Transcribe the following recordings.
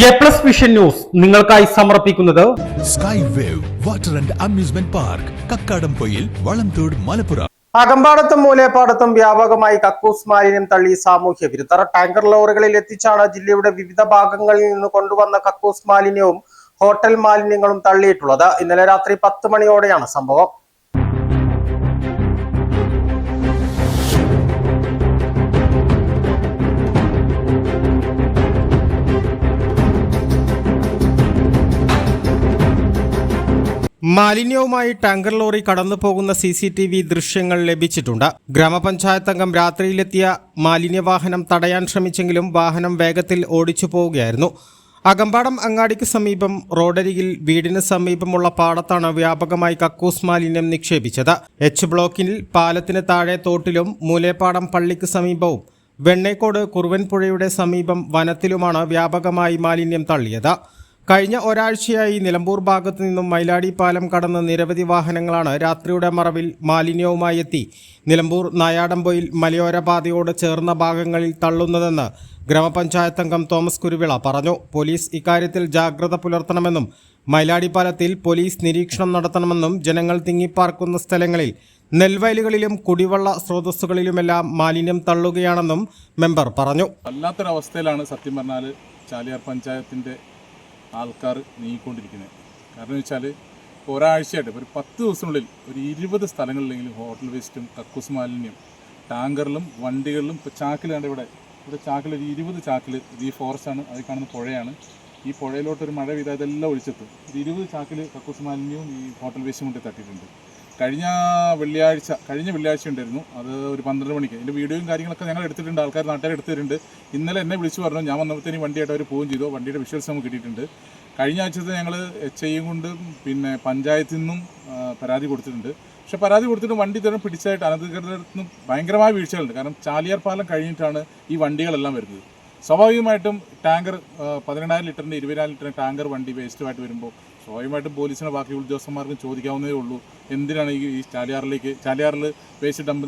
A+ vision news നിങ്ങൾക്കായി സമർപ്പിക്കുന്നത് sky wave water and amusement park Kakkadampoyil Valamthode Malappuram. അകമ്പാടത്തും മൂലേപ്പാടത്തും വ്യാപകമായി കക്കൂസ് മാലിന്യം തള്ളി സാമൂഹ്യ വിരുദ്ധർ. ടാങ്കർ ലോറികളിൽ എത്തിച്ചാണ് ജില്ലയുടെ വിവിധ ഭാഗങ്ങളിൽ നിന്ന് കൊണ്ടുവന്ന കക്കൂസ് മാലിന്യവും ഹോട്ടൽ മാലിന്യങ്ങളും തള്ളിയിട്ടുള്ളത്. ഇന്നലെ രാത്രി 10 മണിയോടെയാണ് സംഭവം. മാലിന്യവുമായി ടാങ്കർ ലോറി കടന്നു പോകുന്ന CCTV ദൃശ്യങ്ങൾ ലഭിച്ചിട്ടുണ്ട്. ഗ്രാമപഞ്ചായത്ത് അംഗം രാത്രിയിലെത്തിയ മാലിന്യവാഹനം തടയാൻ ശ്രമിച്ചെങ്കിലും വാഹനം വേഗത്തിൽ ഓടിച്ചു പോവുകയായിരുന്നു. അകമ്പാടം അങ്ങാടിക്ക് സമീപം റോഡരികിൽ വീടിന് സമീപമുള്ള പാടത്താണ് വ്യാപകമായി കക്കൂസ് മാലിന്യം നിക്ഷേപിച്ചത്. H ബ്ലോക്കിൽ പാലത്തിന് താഴെ തോട്ടിലും മൂലേപ്പാടം പള്ളിക്ക് സമീപവും വെണ്ണേക്കോട് കുറുവൻപുഴയുടെ സമീപം വനത്തിലുമാണ് വ്യാപകമായി മാലിന്യം തള്ളിയത്. കഴിഞ്ഞ ഒരാഴ്ചയായി നിലമ്പൂർ ഭാഗത്തു നിന്നും മൈലാടി പാലം കടന്ന് നിരവധി വാഹനങ്ങളാണ് രാത്രിയുടെ മറവിൽ മാലിന്യവുമായി എത്തി നിലമ്പൂർ നായാടംപൊയിൽ മലയോര പാതയോട് ചേർന്ന ഭാഗങ്ങളിൽ തള്ളുന്നതെന്ന് ഗ്രാമപഞ്ചായത്ത് അംഗം തോമസ് കുരുവിള പറഞ്ഞു. പോലീസ് ഇക്കാര്യത്തിൽ ജാഗ്രത പുലർത്തണമെന്നും മൈലാടി പാലത്തിൽ പോലീസ് നിരീക്ഷണം നടത്തണമെന്നും ജനങ്ങൾ തിങ്ങിപ്പാർക്കുന്ന സ്ഥലങ്ങളിൽ നെൽവയലുകളിലും കുടിവെള്ള സ്രോതസ്സുകളിലുമെല്ലാം മാലിന്യം തള്ളുകയാണെന്നും മെമ്പർ പറഞ്ഞു. വല്ലാത്തൊരവസ്ഥയിലാണ് സത്യം പറഞ്ഞാൽ ചാലിയാർ പഞ്ചായത്തിൻ്റെ ആൾക്കാർ നീങ്ങിക്കൊണ്ടിരിക്കുന്നത്. കാരണം വെച്ചാൽ ഇപ്പോൾ ഒരാഴ്ചയായിട്ട് ഒരു 10 ദിവസത്തിനുള്ളിൽ ഒരു 20 സ്ഥലങ്ങളിലെങ്കിലും ഹോട്ടൽ വേസ്റ്റും കക്കൂസ് മാലിന്യം ടാങ്കറിലും വണ്ടികളിലും ഇപ്പോൾ ചാക്കിലാണ് ഇവിടെ ചാക്കിൽ ഒരു 20 ചാക്കിൽ ഈ ഫോറസ്റ്റാണ്, അതിൽ കാണുന്ന പുഴയാണ്. ഈ പുഴയിലോട്ടൊരു മഴ പെയ്താൽ ഇതെല്ലാം ഒഴിച്ചെത്തും. ഒരു 20 ചാക്കിൽ കക്കൂസ് മാലിന്യവും ഈ ഹോട്ടൽ വേസ്റ്റും കൊണ്ട് തട്ടിയിട്ടുണ്ട്. കഴിഞ്ഞ വെള്ളിയാഴ്ച ഉണ്ടായിരുന്നു, അത് ഒരു 12 മണിക്ക്. അതിൻ്റെ വീഡിയോയും കാര്യങ്ങളൊക്കെ ഞങ്ങൾ എടുത്തിട്ടുണ്ട്, ആൾക്കാർ നാട്ടുകാർ എടുത്തിട്ടുണ്ട്. ഇന്നലെ എന്നെ വിളിച്ചു പറഞ്ഞു, ഞാൻ വന്നപ്പോഴത്തേനും വണ്ടിയായിട്ട് അവർ പോവുകയും ചെയ്തു. വണ്ടിയുടെ വിഷ്വൽസ് നമുക്ക് കിട്ടിയിട്ടുണ്ട്. കഴിഞ്ഞ ആഴ്ചത്തെ ഞങ്ങൾ HI കൊണ്ട് പിന്നെ പഞ്ചായത്തിൽ നിന്നും പരാതി കൊടുത്തിട്ടുണ്ട്. പക്ഷേ പരാതി കൊടുത്തിട്ട് വണ്ടി തന്നെ പിടിച്ചായിട്ട് അനധികൃതർക്കും ഭയങ്കരമായ വീഴ്ചകളുണ്ട്. കാരണം ചാലിയാർ പാലം കഴിഞ്ഞിട്ടാണ് ഈ വണ്ടികളെല്ലാം വരുന്നത്. സ്വാഭാവികമായിട്ടും ടാങ്കർ 18,000 ലിറ്ററിൻ്റെ 20,000 ലിറ്ററിൻ്റെ ടാങ്കർ വണ്ടി വേസ്റ്റുമായിട്ട് വരുമ്പോൾ സ്വാഭാവികമായിട്ടും പോലീസിനെ ബാക്കി ഉദ്യോഗസ്ഥന്മാർക്കും ചോദിക്കാവുന്നതേ ഉള്ളൂ, എന്തിനാണ് ഈ ചാലിയാറിൽ വേസ്റ്റ് ഡംപ്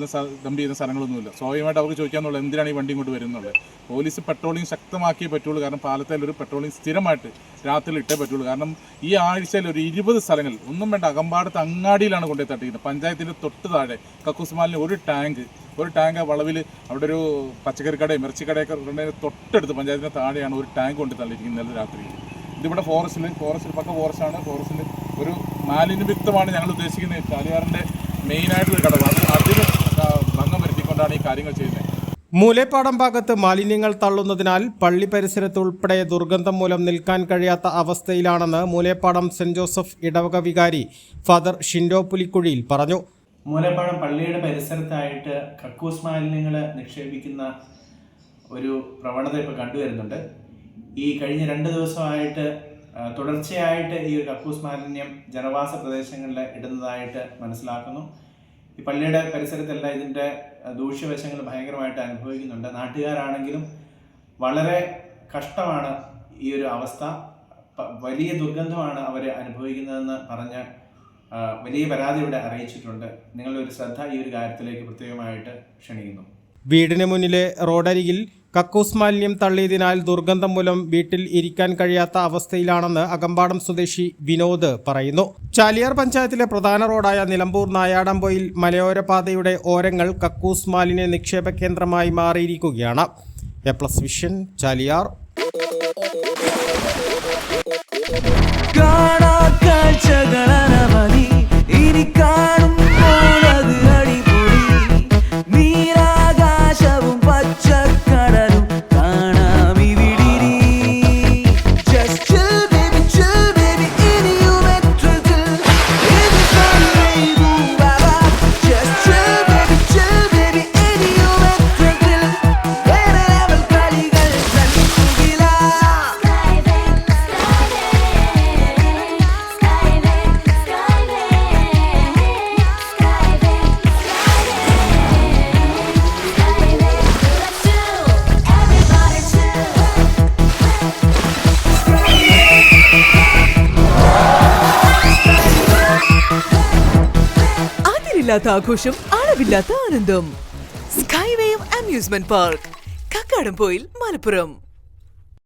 ചെയ്യുന്ന സ്ഥലങ്ങളൊന്നുമില്ല. സ്വാഭാവികമായിട്ട് അവർക്ക് ചോദിക്കാമെന്നുള്ളൂ, എന്തിനാണ് ഈ വണ്ടി ഇങ്ങോട്ട് വരുന്നുള്ളത്. പോലീസ് പെട്രോളിംഗ് ശക്തമാക്കിയേ പറ്റുള്ളൂ. കാരണം പാലത്തിൽ ഒരു പെട്രോളിംഗ് സ്ഥിരമായിട്ട് രാത്രിയിൽ ഇട്ടേ പറ്റുള്ളൂ. കാരണം ഈ ആഴ്ചയിൽ ഒരു 20 സ്ഥലങ്ങളിൽ ഒന്നും വേണ്ട, അകമ്പാടത്ത് അങ്ങാടിയിലാണ് കൊണ്ടുപോയി തട്ടിക്കുന്നത്. പഞ്ചായത്തിൻ്റെ തൊട്ട് താഴെ കക്കൂസ് മാലിന്യം ഒരു ടാങ്ക് വളവിൽ അവിടെ ഒരു പച്ചക്കറി കടയും ഇറച്ചിക്കടയൊക്കെ തൊട്ടടുത്ത് പഞ്ചായത്തിൻ്റെ താഴെയാണ് ഒരു ടാങ്ക് കൊണ്ട് തള്ളിയിരിക്കുന്നത് ഇന്നലെ രാത്രി. ഇതിവിടെ ഫോറസ്റ്റിൽ പക്ക ഫോറസ്റ്റാണ്. ഫോറസ്റ്റിൽ ഒരു മാലിന്യവിക്തമാണ് ഞങ്ങൾ ഉദ്ദേശിക്കുന്നത്. ചാലിയാറിൻ്റെ മെയിനായിട്ടൊരു ഘടകം, അതിന് ഭംഗം വരുത്തിക്കൊണ്ടാണ് ഈ കാര്യങ്ങൾ ചെയ്യുന്നത്. മൂലേപ്പാടം ഭാഗത്ത് മാലിന്യങ്ങൾ തള്ളുന്നതിനാൽ പള്ളി പരിസരത്ത് ഉൾപ്പെടെ ദുർഗന്ധം മൂലം നിൽക്കാൻ കഴിയാത്ത അവസ്ഥയിലാണെന്ന് മൂലേപ്പാടം സെന്റ് ജോസഫ് ഇടവക വികാരി ഫാദർ ഷിൻഡോ പുലിക്കുഴിയിൽ പറഞ്ഞു. മൂലേപ്പാടം പള്ളിയുടെ പരിസരത്തായിട്ട് കക്കൂസ് മാലിന്യങ്ങൾ നിക്ഷേപിക്കുന്ന ഒരു പ്രവണത ഇപ്പോൾ കണ്ടുവരുന്നുണ്ട്. ഈ കഴിഞ്ഞ 2 ദിവസമായിട്ട് തുടർച്ചയായിട്ട് ഈ ഒരു കക്കൂസ് മാലിന്യം ജനവാസ പ്രദേശങ്ങളിൽ ഇടുന്നതായിട്ട് മനസ്സിലാക്കുന്നു. ഈ പള്ളിയുടെ പരിസരത്തെല്ലാം ഇതിൻ്റെ ദൂഷ്യവശങ്ങൾ ഭയങ്കരമായിട്ട് അനുഭവിക്കുന്നുണ്ട്. നാട്ടുകാരാണെങ്കിലും വളരെ കഷ്ടമാണ് ഈ ഒരു അവസ്ഥ, വലിയ ദുർഗന്ധമാണ് അവർ അനുഭവിക്കുന്നതെന്ന് പറഞ്ഞ് വലിയ പരാതി ഇവിടെ അറിയിച്ചിട്ടുണ്ട്. നിങ്ങളുടെ ഒരു ശ്രദ്ധ ഈ ഒരു കാര്യത്തിലേക്ക് പ്രത്യേകമായിട്ട് ക്ഷണിക്കുന്നു. വീടിന് മുന്നിലെ റോഡരികിൽ കക്കൂസ് മാലിന്യം തള്ളിയതിനാൽ ദുർഗന്ധം മൂലം വീട്ടിൽ ഇരിക്കാൻ കഴിയാത്ത അവസ്ഥയിലാണെന്ന് അകമ്പാടം സ്വദേശി വിനോദ് പറയുന്നു. ചാലിയാർ പഞ്ചായത്തിലെ പ്രധാന റോഡായ നിലമ്പൂർ നായാടംപൊയിൽ മലയോര പാതയുടെ ഓരങ്ങൾ കക്കൂസ് മാലിന്യ നിക്ഷേപ കേന്ദ്രമായി മാറിയിരിക്കുകയാണ്. A+ vision Chaliyar. ഇല്ലാത്ത ആഘോഷം, അളവില്ലാത്ത ആനന്ദം. Sky wave amusement park, Kakkadampoyil, Malappuram.